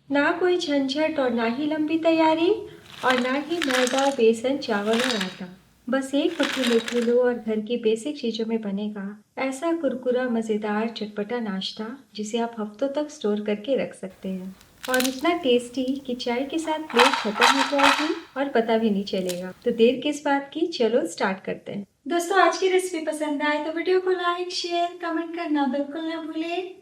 ना कोई झंझट और ना ही लंबी तैयारी और ना ही मैदा, बेसन, चावल और आटा। बस एक मुट्ठी मेथी लो और घर की बेसिक चीजों में बनेगा ऐसा कुरकुरा मजेदार चटपटा नाश्ता जिसे आप हफ्तों तक स्टोर करके रख सकते हैं और इतना टेस्टी कि चाय के साथ प्लेट खत्म हो जाएगी और पता भी नहीं चलेगा। तो देर किस बात की, चलो स्टार्ट करते हैं। दोस्तों, आज की रेसिपी पसंद आए तो वीडियो को लाइक, शेयर, कमेंट करना बिल्कुल ना भूलें।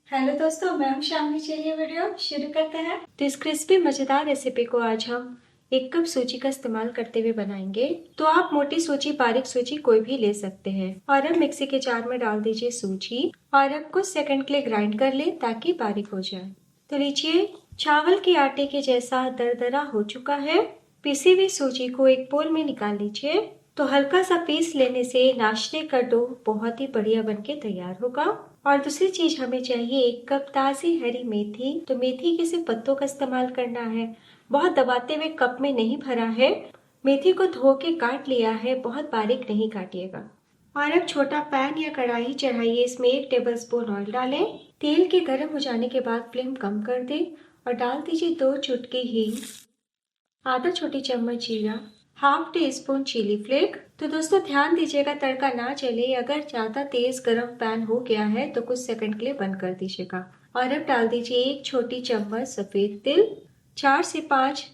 हेलो दोस्तों, मैं हूं शामली। चलिए वीडियो शुरू करते हैं। तो इस क्रिस्पी मजेदार रेसिपी को आज हम 1 कप सूजी का इस्तेमाल करते हुए बनाएंगे। तो आप मोटी सूजी, बारीक सूजी कोई भी ले सकते हैं। और अब मिक्सी के जार में डाल दीजिए सूजी और अब कुछ सेकंड के लिए ग्राइंड कर ले ताकि बारीक हो जाए। तो लीजिए, चावल के आटे के जैसा दरदरा हो चुका है। पिसी हुई सूजी को एक बोल में निकाल लीजिए। तो हल्का सा पीस लेने से नाश्ते का डो बहुत ही बढ़िया बनके तैयार होगा। और दूसरी चीज हमें चाहिए 1 कप ताजी हरी मेथी। तो मेथी के सिर्फ पत्तों का इस्तेमाल करना है, बहुत दबाते हुए कप में नहीं भरा है। मेथी को धो के काट लिया है, बहुत बारीक नहीं काटिएगा। और अब छोटा पैन या कढ़ाई चढ़ाइए, इसमें 1 टेबलस्पून ऑयल डालें। तेल के गर्म हो जाने के बाद फ्लेम कम कर दें और डाल दीजिए 2 चुटकी हींग, आधा छोटी चम्मच जीरा, half teaspoon chili flake. तो दोस्तों ध्यान दीजिएगा तड़का ना चले, अगर ज्यादा तेज गर्म पैन हो गया है तो कुछ सेकंड के लिए बंद कर दीजिएगा। और अब डाल दीजिए 1 छोटी चम्मच सफेद तिल, 4 से 5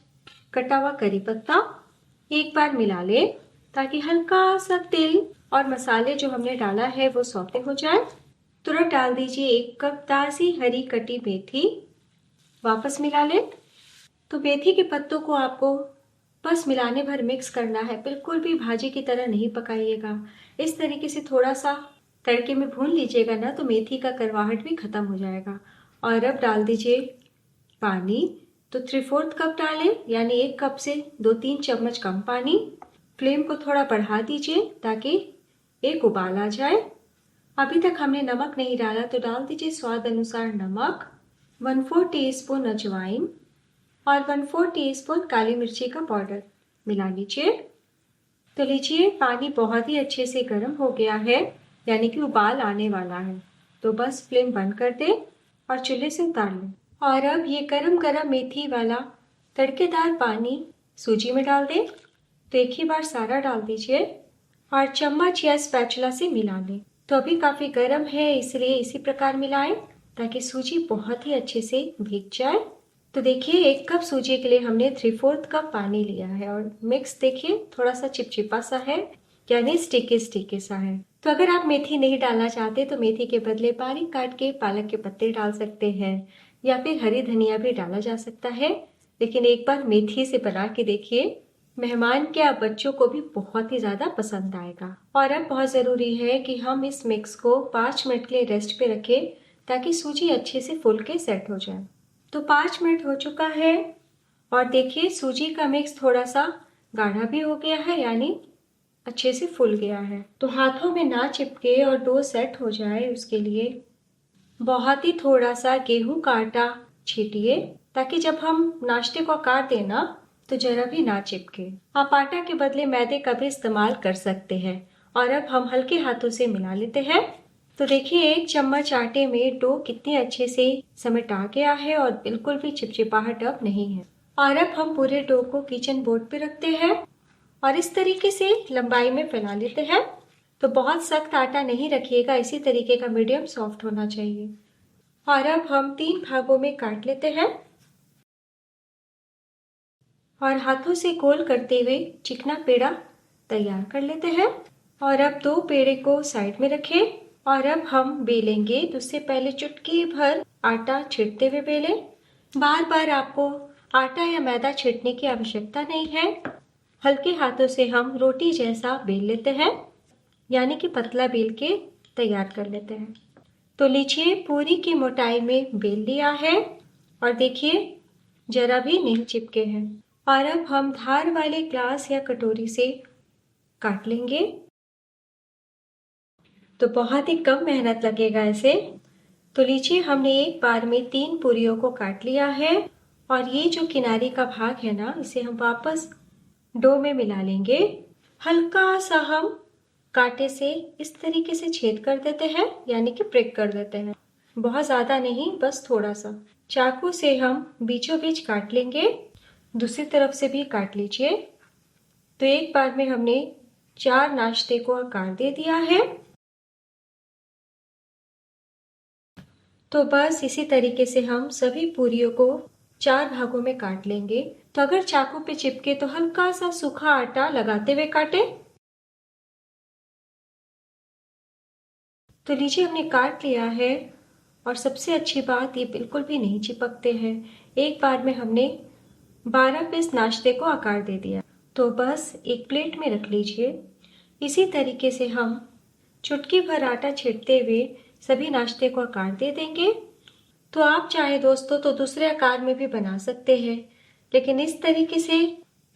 कटा हुआ करी पत्ता। एक बार मिला ले ताकि हल्का सा तिल और मसाले जो हमने डाला है वो सौते हो जाए। तुरंत डाल दीजिए 1 कप ताजी हरी कटी मेथी, वापस मिला ले। तो मेथी के पत्तों को आपको बस मिलाने भर मिक्स करना है, बिल्कुल भी भाजी की तरह नहीं पकाइएगा। इस तरीके से थोड़ा सा तड़के में भून लीजिएगा ना तो मेथी का करवाहट भी खत्म हो जाएगा। और अब डाल दीजिए पानी। तो 3/4 कप डालें, यानी 1 कप से 2-3 चम्मच कम पानी। फ्लेम को थोड़ा बढ़ा दीजिए ताकि एक उबाल आ जाए। अभी तक हमने नमक नहीं डाला तो डाल दीजिए स्वाद अनुसार नमक, 1/4 टीस्पून अजवाइन और 1/4 टीस्पून काली मिर्ची का पाउडर मिला लीजिए। तो लीजिए, पानी बहुत ही अच्छे से गर्म हो गया है, यानी कि उबाल आने वाला है। तो बस फ्लेम बंद कर दे और चूल्हे से उतार लें। और अब ये गरम गरम मेथी वाला तड़केदार पानी सूजी में डाल दें। तो एक ही बार सारा डाल दीजिए और चम्मच या स्पैचुला से मिला लें। तो अभी काफी गर्म है, इसलिए इसी प्रकार मिलाएं ताकि सूजी बहुत ही अच्छे से भीग जाए। तो देखिए, 1 कप सूजी के लिए हमने 3/4 कप पानी लिया है और मिक्स देखिए थोड़ा सा चिपचिपा सा है, यानी स्टिकी स्टिकी सा है। तो अगर आप मेथी नहीं डालना चाहते तो मेथी के बदले बारीक काट के पालक के पत्ते डाल सकते हैं या फिर हरी धनिया भी डाला जा सकता है। लेकिन एक बार मेथी से बना के देखिए, मेहमान क्या बच्चों को भी बहुत ही ज्यादा पसंद आएगा। और अब बहुत जरूरी है कि हम इस मिक्स को 5 मिनट के लिए रेस्ट पे रखें ताकि सूजी अच्छे से फूल के सेट हो जाए। तो 5 मिनट हो चुका है और देखिए सूजी का मिक्स थोड़ा सा गाढ़ा भी हो गया है, यानी अच्छे से फूल गया है। तो हाथों में ना चिपके और डो सेट हो जाए उसके लिए बहुत ही थोड़ा सा गेहूं का आटा छीटिए ताकि जब हम नाश्ते को आकार दें ना तो जरा भी ना चिपके। आप आटा के बदले मैदे का भी इस्तेमाल कर सकते हैं। और अब हम हल्के हाथों से मिला लेते हैं। तो देखिए, 1 चम्मच आटे में डो कितने अच्छे से समेट आ गया है और बिल्कुल भी चिपचिपाहट अब नहीं है। और अब हम पूरे डो को किचन बोर्ड पे रखते हैं और इस तरीके से लंबाई में फैला लेते हैं। तो बहुत सख्त आटा नहीं रखिएगा, इसी तरीके का मीडियम सॉफ्ट होना चाहिए। और अब हम 3 भागों में काट लेते हैं और हाथों से गोल करते हुए चिकना पेड़ा तैयार कर लेते हैं। और अब 2 पेड़े को साइड में रखें और अब हम बेलेंगे। तो उससे पहले चुटकी भर आटा छिड़कते हुए बेलें। बार बार आपको आटा या मैदा छिड़कने की आवश्यकता नहीं है, हल्के हाथों से हम रोटी जैसा बेल लेते हैं, यानी कि पतला बेल के तैयार कर लेते हैं। तो लीजिए, पूरी की मोटाई में बेल लिया है और देखिए जरा भी नहीं चिपके हैं। और अब हम धार वाले ग्लास या कटोरी से काट लेंगे। तो बहुत ही कम मेहनत लगेगा ऐसे। तो लीजिए, हमने एक बार में 3 पूरियों को काट लिया है और ये जो किनारे का भाग है ना, इसे हम वापस डो में मिला लेंगे। हल्का सा हम कांटे से इस तरीके से छेद कर देते हैं, यानी कि प्रिक कर देते हैं, बहुत ज्यादा नहीं, बस थोड़ा सा। चाकू से हम बीचों बीच काट लेंगे, दूसरी तरफ से भी काट लीजिए। तो एक बार में हमने 4 नाश्ते को आकार दे दिया है। तो बस इसी तरीके से हम सभी पूरियों को 4 भागों में काट लेंगे। तो अगर चाकू पे चिपके तो हल्का सा सूखा आटा लगाते हुए काटें। तो लीजिए हमने काट लिया है और सबसे अच्छी बात ये बिल्कुल भी नहीं चिपकते हैं। एक बार में हमने 12 पीस नाश्ते को आकार दे दिया। तो बस एक प्लेट में रख लीजिए। इसी तरीके से हम चुटकी भर आटा छींटते हुए सभी नाश्ते को आकार दे देंगे। तो आप चाहे दोस्तों तो दूसरे आकार में भी बना सकते हैं, लेकिन इस तरीके से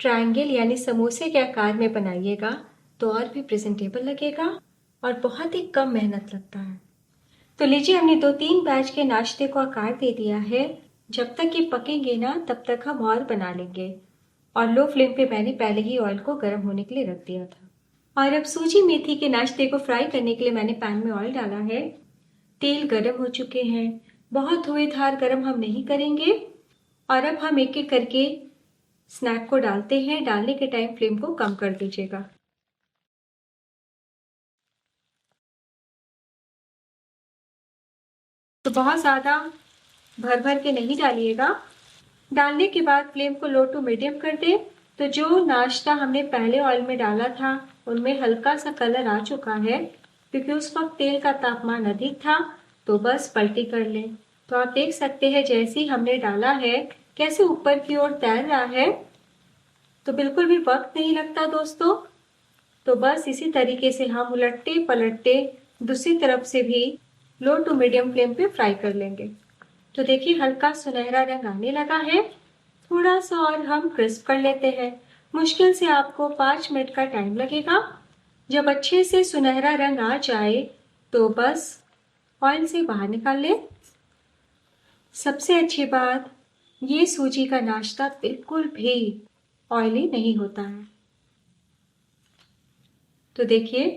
ट्रायंगल यानी समोसे के आकार में बनाइएगा तो और भी प्रेजेंटेबल लगेगा और बहुत ही कम मेहनत लगता है। तो लीजिए हमने 2-3 बैच के नाश्ते को आकार दे दिया है। जब तक ये पकेंगे ना तब तक हम और बना लेंगे। और लो फ्लेम पे मैंने पहले ही ऑयल को गर्म होने के लिए रख दिया था। और अब सूजी मेथी के नाश्ते को फ्राई करने के लिए मैंने पैन में ऑयल डाला है। तेल गर्म हो चुके हैं। बहुत धुएंधार गर्म हम नहीं करेंगे। और अब हम एक एक करके स्नैक को डालते हैं। डालने के टाइम फ्लेम को कम कर दीजिएगा। तो बहुत ज़्यादा भर भर के नहीं डालिएगा। डालने के बाद फ्लेम को लो टू मीडियम कर दें। तो जो नाश्ता हमने पहले ऑयल में डाला था उनमें हल्का सा कलर आ चुका है, क्योंकि उस वक्त तेल का तापमान अधिक था। तो बस पलटी कर लें। तो आप देख सकते हैं जैसे ही हमने डाला है कैसे ऊपर की ओर तैर रहा है। तो बिल्कुल भी वक्त नहीं लगता दोस्तों। तो बस इसी तरीके से हम उलटते पलटते दूसरी तरफ से भी लो टू मीडियम फ्लेम पे फ्राई कर लेंगे। तो देखिए हल्का सुनहरा रंग आने लगा है। थोड़ा सा और हम क्रिस्प कर लेते हैं। मुश्किल से आपको 5 मिनट का टाइम लगेगा। जब अच्छे से सुनहरा रंग आ जाए तो बस ऑयल से बाहर निकाल लें। सबसे अच्छी बात, ये सूजी का नाश्ता बिल्कुल भी ऑयली नहीं होता है। तो देखिए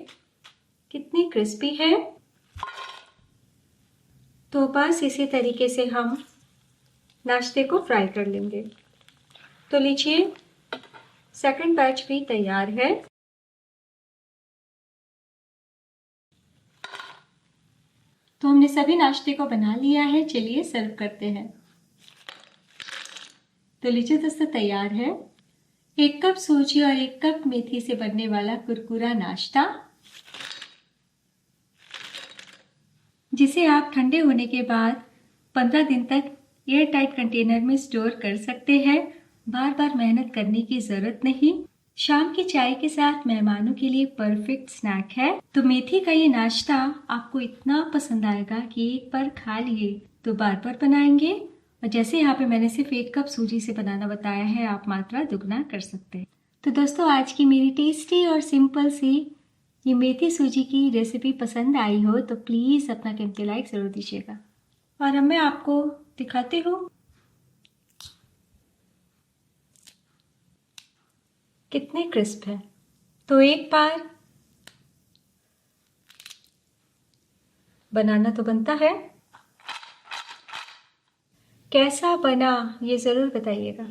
कितनी क्रिस्पी है। तो बस इसी तरीके से हम नाश्ते को फ्राई कर लेंगे। तो लीजिए सेकंड बैच भी तैयार है। तो हमने सभी नाश्ते को बना लिया है। चलिए सर्व करते हैं। तो लीजिए दोस्तों तैयार है 1 कप सूजी और 1 कप मेथी से बनने वाला कुरकुरा नाश्ता, जिसे आप ठंडे होने के बाद 15 दिन तक एयर टाइट कंटेनर में स्टोर कर सकते हैं। बार बार मेहनत करने की जरूरत नहीं। शाम की चाय के साथ मेहमानों के लिए परफेक्ट स्नैक है। तो मेथी का ये नाश्ता आपको इतना पसंद आएगा कि एक बार खा लिए तो बार बार बनाएंगे। और जैसे यहाँ पे मैंने सिर्फ 1 कप सूजी से बनाना बताया है, आप मात्रा दुगना कर सकते हैं। तो दोस्तों आज की मेरी टेस्टी और सिंपल सी ये मेथी सूजी की रेसिपी पसंद आई हो तो प्लीज़ अपना कीमती लाइक ज़रूर दीजिएगा। और अब मैं आपको दिखाती हूँ कितने क्रिस्प है। तो एक बार बनाना तो बनता है। कैसा बना ये ज़रूर बताइएगा।